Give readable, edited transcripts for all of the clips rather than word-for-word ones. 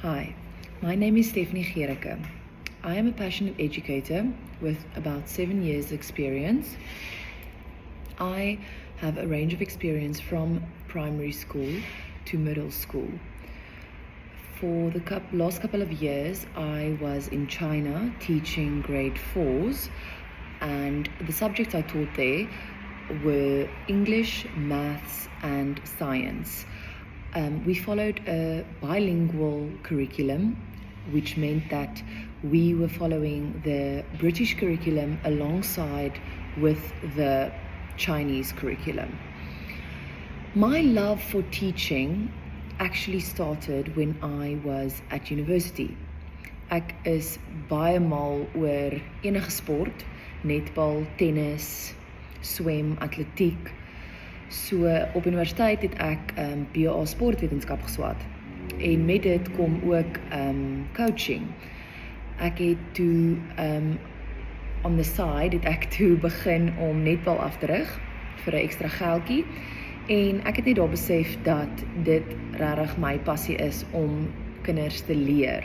Hi, my name is Stephanie Gericke. I am a passionate educator with about 7 years experience. I have a range of experience from primary school to middle school. For the last couple of years, I was in China teaching grade 4s, and the subjects I taught there were English, maths, and science. We followed a bilingual curriculum, which meant that we were following the British curriculum alongside with the Chinese curriculum. My love for teaching actually started when I was at university. Ek is baie mal oor enige sport, netbal, tennis, swem, atletiek. So op universiteit het ek BA sportwetenskap geswat. En met dit kom ook coaching. Ek het toe on the side het ek toe begin om netbal af te rig vir 'n ekstra geldjie. En ek het net daar besef dat dit regtig my passie is om kinders te leer.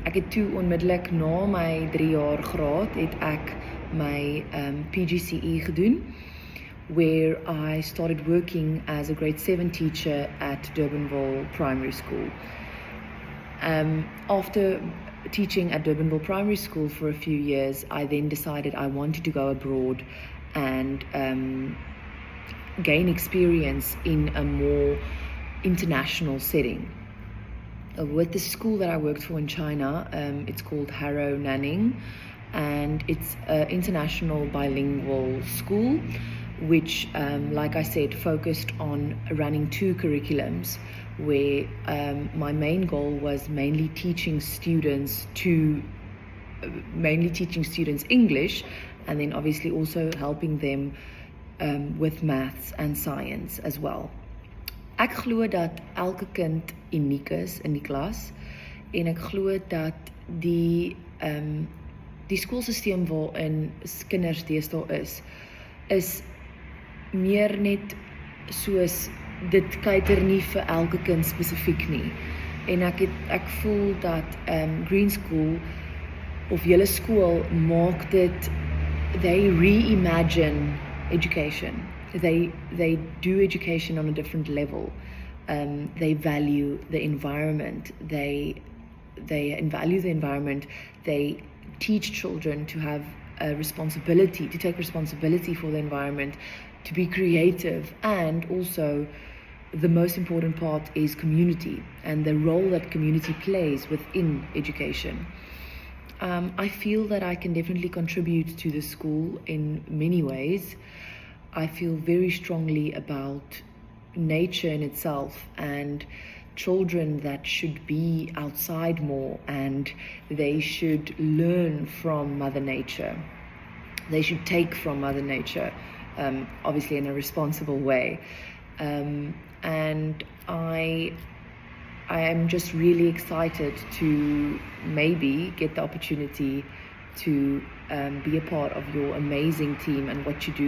Ek het toe onmiddellik na my 3 jaar graad het ek my PGCE gedoen, where I started working as a grade 7 teacher at Durbanville Primary School. After teaching at Durbanville Primary School for a few years, I then decided I wanted to go abroad and gain experience in a more international setting. With the school that I worked for in China, it's called Harrow Nanning, and it's an international bilingual school, which, like I said, focused on running 2 curriculums, where my main goal was mainly teaching students English, and then obviously also helping them with maths and science as well. Ek glo dat elke kind uniek is in die klas, en ek glo dat die skoolsisteem waarin kinders deesdae is meer net soos dit cater nie vir elke kind spesifiek nie. En ek voel dat Green School of julle skool maak dit, they reimagine education. They do education on a different level. They value the environment. They value the environment. They teach children to have a responsibility, to take responsibility for the environment, to be creative, and also the most important part is community and the role that community plays within education. I feel that I can definitely contribute to the school in many ways. I feel very strongly about nature in itself and children that should be outside more, and they should learn from Mother Nature. They should take from Mother Nature, obviously in a responsible way. And I am just really excited to maybe get the opportunity to be a part of your amazing team and what you do.